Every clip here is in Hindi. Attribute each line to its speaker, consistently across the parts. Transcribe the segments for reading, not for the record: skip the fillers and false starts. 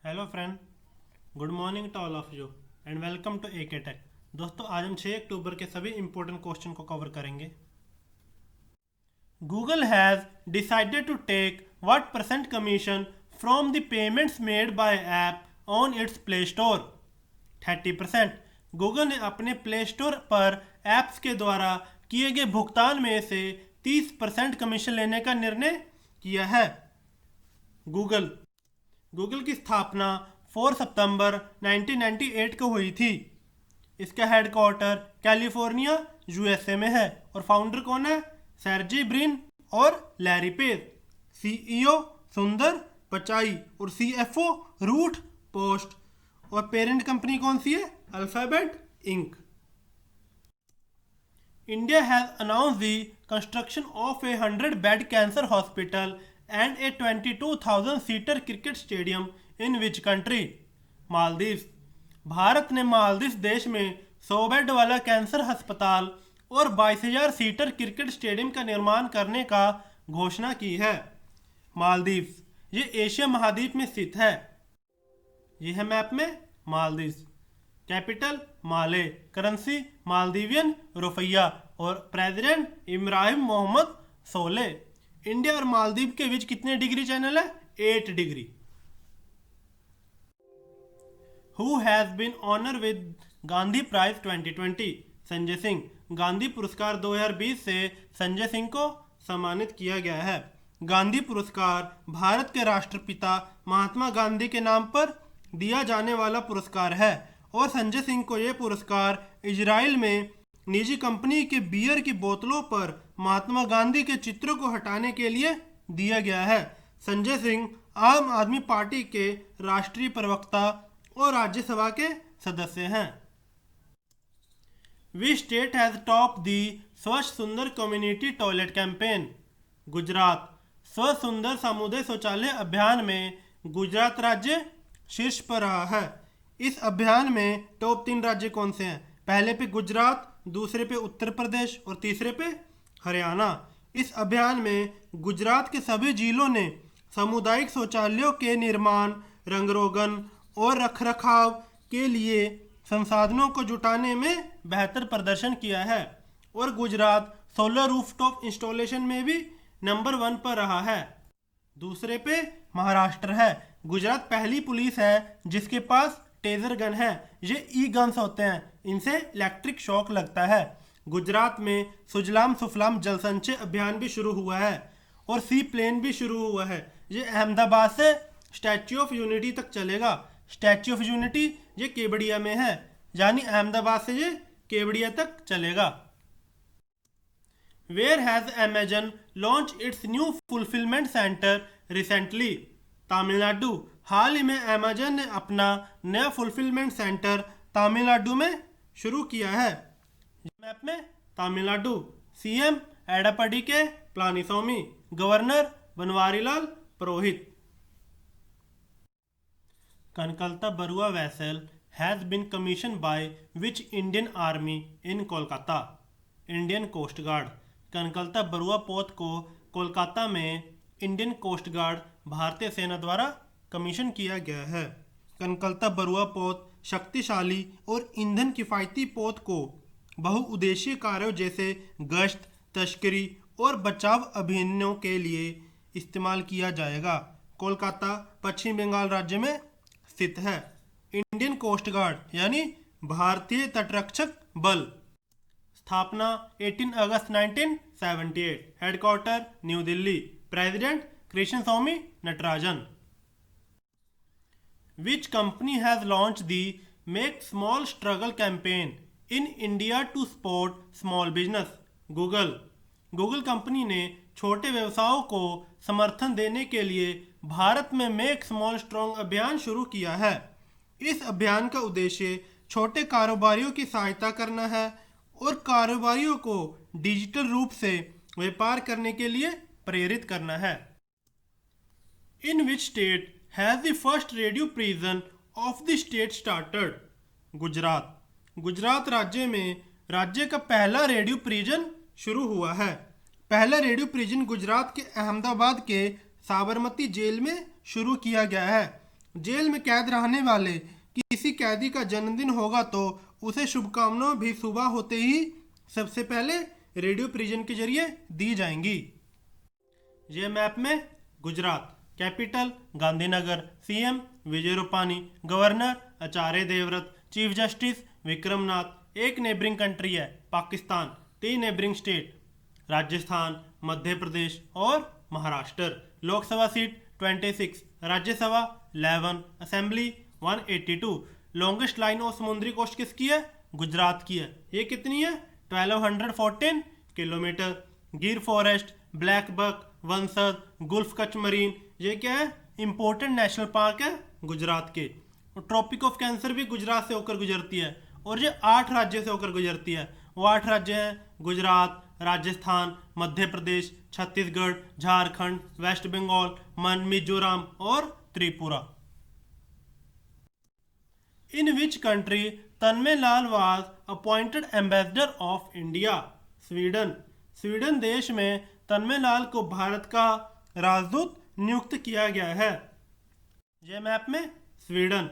Speaker 1: Hello friend, good morning to all of you and welcome to A K tech. दोस्तों, आज हम 6 अक्टूबर के सभी इंपॉर्टेंट क्वेश्चन को कवर करेंगे। Google has decided to take what percent commission from the payments made by app on its play store. 30%। Google ने अपने प्ले स्टोर पर ऐप्स के द्वारा किए गए भुगतान में से 30% कमीशन लेने का निर्णय किया है। गूगल गूगल की स्थापना 4 सितंबर 1998 को हुई थी। इसका हेडक्वार्टर कैलिफोर्निया यूएसए में है और फाउंडर कौन है? सर्जी ब्रिन और Larry Page. CEO Sundar Pichai और सीएफओ रूथ पोस्ट। और पेरेंट कंपनी कौन सी है? Alphabet Inc. India has announced the construction of a 100-bed cancer hospital and a 22,000-seater cricket stadium in which country? Maldives. Bharat ने मालदीव देश में 100 बेड वाला कैंसर अस्पताल और 22,000 सीटर क्रिकेट स्टेडियम का निर्माण करने का घोषणा की है। मालदीव ये एशिया महाद्वीप में स्थित है। यह है मैप में मालदीव। कैपिटल माले, करेंसी मालदीवियन रुपया और प्रेसिडेंट इब्राहिम मोहम्मद सोले। इंडिया और मालदीव के बीच कितने डिग्री चैनल है? 8 degree. Who has been honour with Gandhi prize 2020? Sanjay Singh. Gandhi पुरस्कार 2020 से संजय सिंह को सम्मानित किया गया है। गांधी पुरस्कार भारत के राष्ट्रपिता महात्मा गांधी के नाम पर दिया जाने वाला पुरस्कार है और संजय सिंह को यह पुरस्कार इजराइल में निजी कंपनी के बियर की बोतलों पर महात्मा गांधी के चित्रों को हटाने के लिए दिया गया है। संजय सिंह आम आदमी पार्टी के राष्ट्रीय प्रवक्ता और राज्यसभा के सदस्य हैं। विच स्टेट हैज टॉप दी स्वच्छ सुंदर कम्युनिटी टॉयलेट कैंपेन? गुजरात। स्वच्छ सुंदर सामुदायिक शौचालय अभियान में गुजरात राज्य शीर्ष पर रहा है। इस अभियान में टॉप 3 राज्य कौन से हैं? पहले पे गुजरात, दूसरे पे उत्तर प्रदेश और तीसरे पे हरियाणा। इस अभियान में गुजरात के सभी जिलों ने सामुदायिक शौचालयों के निर्माण, रंग रोगन और रखरखाव के लिए संसाधनों को जुटाने में बेहतर प्रदर्शन किया है और गुजरात सोलर रूफटॉप इंस्टॉलेशन में भी नंबर 1 पर रहा है। दूसरे पे महाराष्ट्र है। गुजरात पहली पुलिस है जिसके पास टेजर गन है। ये ई गन्स होते हैं, इनसे इलेक्ट्रिक शॉक लगता है। गुजरात में सुजलाम सुफलाम जल संचय अभियान भी शुरू हुआ है और सी प्लेन भी शुरू हुआ है। ये अहमदाबाद से स्टैच्यू ऑफ यूनिटी तक चलेगा। स्टैच्यू ऑफ यूनिटी ये केवड़िया में है, यानी अहमदाबाद से ये केवड़िया तक चलेगा। Where has Amazon launch its new fulfilment centre recently? Tamil Nadu. हाल ही में अमेजन ने अपना नया फुलफिलमेंट सेंटर तमिलनाडु में शुरू किया है। मैप में Tamil Nadu. CM Edappadi K Palaniswami, governor Banwarilal Purohit. Kanaklata Barua vessel has been commissioned by which Indian Army in Kolkata? Indian Coast Guard. Kanaklata Barua पोत को कोलकाता में इंडियन कोस्ट गार्ड भारतीय सेना द्वारा कमीशन किया गया है। कनकलता बरुआ पोत शक्तिशाली और ईंधन किफ़ायती पोत को बहुउद्देशीय कार्यों जैसे गश्त, तस्करी और बचाव अभियानों के लिए इस्तेमाल किया जाएगा। कोलकाता पश्चिम बंगाल राज्य में स्थित है। इंडियन कोस्ट गार्ड यानी भारतीय तटरक्षक बल। स्थापना 18 अगस्त 1978। Headquarter new Delhi. President Krishna Swami Natarajan. Which company has launched the Make Small Struggle campaign in India to support small business? Google. Google company ने छोटे व्यवसायों को समर्थन देने के लिए भारत में मेक स्मॉल स्ट्रॉन्ग अभियान शुरू किया है। इस अभियान का उद्देश्य छोटे कारोबारियों की सहायता करना है और कारोबारियों को डिजिटल रूप से व्यापार करने के लिए प्रेरित करना है। In which state has the first radio prison of the state started? Gujarat. Gujarat राज्य में राज्य का पहला रेडियो प्रिजन शुरू हुआ है। पहला रेडियो प्रिजन गुजरात के अहमदाबाद के साबरमती जेल में शुरू किया गया है। जेल में कैद रहने वाले किसी कैदी का जन्मदिन होगा तो उसे शुभकामनाएं भी सुबह होते ही सबसे पहले रेडियो प्रिजन के जरिए दी जाएंगी। ये मैप में Gujarat, capital Gandhinagar, CM Vijay Rupani, governor Acharya Devvrat, chief justice Vikram Nath. एक नेबरिंग कंट्री है पाकिस्तान, 3 नेबरिंग स्टेट राजस्थान, मध्य प्रदेश और Maharashtra. Lok Sabha seat 26, Rajya Sabha 11, assembly 182। Longest line of समुद्री कोस्ट किसकी है? गुजरात की है। ये कितनी है? 1214 kilometre. Gir forest, black buck, Vansda, gulf Kutch marine, ये क्या है? इंपॉर्टेंट नेशनल पार्क है गुजरात के। और ट्रॉपिक ऑफ कैंसर भी गुजरात से होकर गुजरती है और ये 8 राज्य से होकर गुजरती है। वो 8 राज्य हैं गुजरात, राजस्थान, मध्य प्रदेश, छत्तीसगढ़, झारखंड, वेस्ट बंगाल, मिजोरम और Tripura. In which country Tanmaya Lal was appointed ambassador of India? Sweden. Sweden देश में तन्मेलाल को भारत का राजदूत नियुक्त किया गया है। यह मैप में स्वीडन।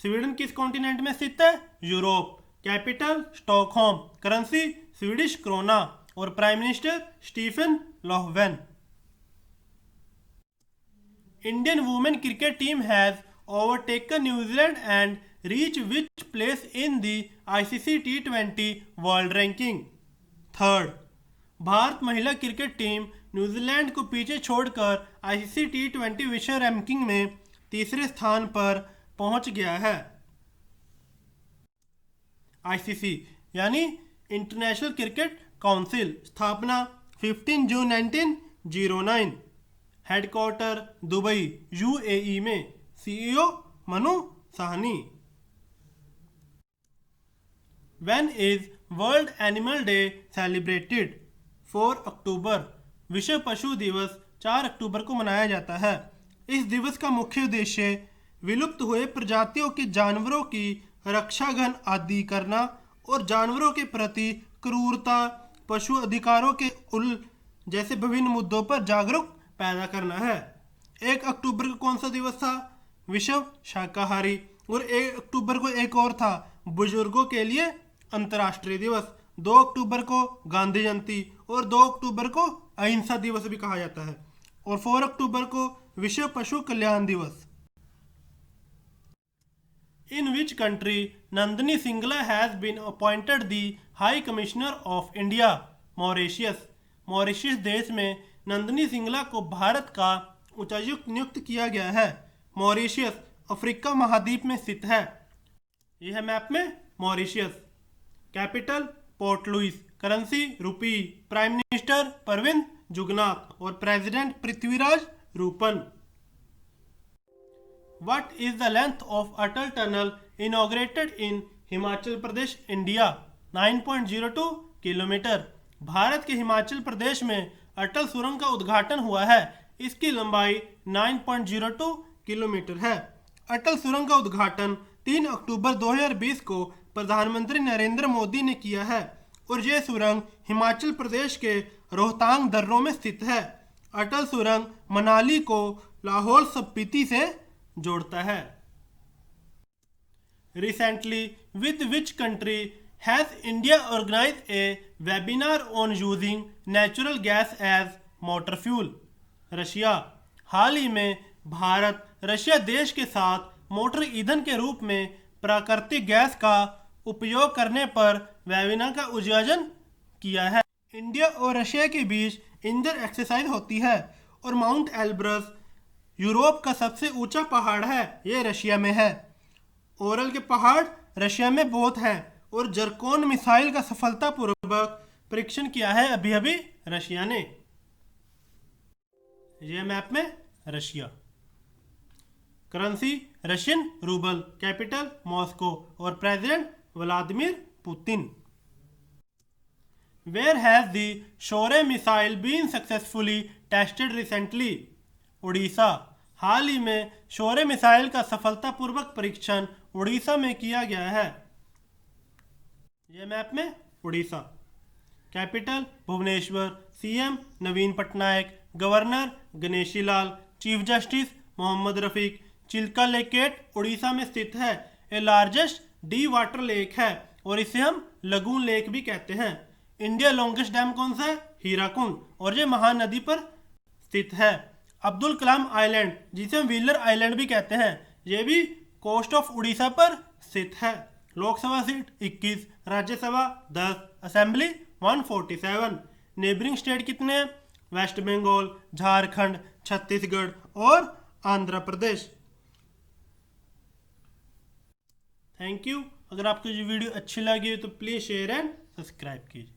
Speaker 1: स्वीडन किस कॉन्टिनेंट में स्थित है? Europe. Capital Stockholm, currency Swedish krona और prime minister Stefan Lofven. Indian women cricket team has overtaken New Zealand and reach which place in the ICC T20 world ranking? 3rd। भारत महिला क्रिकेट टीम न्यूजीलैंड को पीछे छोड़कर आईसीसी T20 विश्व रैंकिंग में 3रे स्थान पर पहुंच गया है। आईसीसी यानी इंटरनेशनल क्रिकेट काउंसिल, स्थापना 15 जून 1909, हेडक्वार्टर दुबई यूएई में, CEO Manu Sahni. When is world animal day celebrated? 4 अक्टूबर। विश्व पशु दिवस 4 अक्टूबर को मनाया जाता है। इस दिवस का मुख्य उद्देश्य विलुप्त हुए प्रजातियों के जानवरों की रक्षागन आदि करना और जानवरों के प्रति क्रूरता, पशु अधिकारों के जैसे विभिन्न मुद्दों पर जागरूक पैदा करना है। 1 अक्टूबर को कौन सा दिवस था? विश्व शाकाहारी। और 1 अक्टूबर को एक और था, बुजुर्गों के लिए अंतर्राष्ट्रीय दिवस। 2 अक्टूबर को गांधी जयंती और 2 अक्टूबर को अहिंसा दिवस भी कहा जाता है और 4 अक्टूबर को विश्व पशु कल्याण दिवस। In which country Nandini Singla has been appointed the High Commissioner of India? Mauritius. Mauritius देश में नंदिनी सिंगला को भारत का उच्चायुक्त नियुक्त किया गया है। मॉरिशियस अफ्रीका महाद्वीप में स्थित है। यह है मैप में Mauritius. Capital Port Louis, currency rupee, prime minister Pravind Jugnauth और president Prithviraj Roopun. What is the length of Atal Tunnel inaugurated in Himachal Pradesh, India? 9.02 kilometre. भारत के हिमाचल प्रदेश में अटल सुरंग का उद्घाटन हुआ है। इसकी लंबाई 9.02 किलोमीटर है। अटल सुरंग का उद्घाटन 3 अक्टूबर 2020 को प्रधानमंत्री नरेंद्र मोदी ने किया है और यह सुरंग हिमाचल प्रदेश के रोहतांग दर्रों में स्थित है। अटल सुरंग मनाली को लाहौल स्पीति से जोड़ता है। Recently, with which country has India organized a webinar on using natural gas as motor fuel? Russia. हाल ही में भारत रशिया देश के साथ मोटर ईंधन के रूप में प्राकृतिक गैस का उपयोग करने पर वेबिनार का आयोजन किया है। इंडिया और रशिया के बीच इंटर एक्सरसाइज होती है और माउंट एल्ब्रस यूरोप का सबसे ऊंचा पहाड़ है, ये रशिया में है। ओरल के पहाड़ रशिया में बहुत हैं और जरकोन मिसाइल का सफलतापूर्वक परीक्षण किया है अभी अभी रशिया ने। ये मैप में Russia. Currency Russian rouble, capital Moscow और president Vladimir Putin. Where has the Shaurya missile been successfully tested recently? Orissa. हाल ही में शौर्य मिसाइल का सफलतापूर्वक परीक्षण उड़ीसा में किया गया है। यह मैप में उड़ीसा। कैपिटल भुवनेश्वर, सीएम नवीन Patnaik, governor Ganeshi Lal, chief justice Mohammad Rafiq, Chilka लेकेट Orissa में स्थित है। ये लार्जेस्ट डी वाटर लेक है और इसे हम लगून लेक भी कहते हैं। इंडिया लॉन्गेस्ट डैम कौन सा है? हीराकुंड, और ये महानदी पर स्थित है। अब्दुल कलाम आइलैंड, जिसे हम व्हीलर आइलैंड भी कहते हैं, ये भी कोस्ट ऑफ उड़ीसा पर स्थित है। Lok Sabha seat 21, Rajya Sabha 10, assembly 147। Neighbouring state कितने हैं? वेस्ट बंगाल, झारखंड, छत्तीसगढ़ और आंध्र प्रदेश। Thank you. अगर आपको ये वीडियो अच्छी लगी तो प्लीज़ शेयर एंड सब्सक्राइब कीजिए।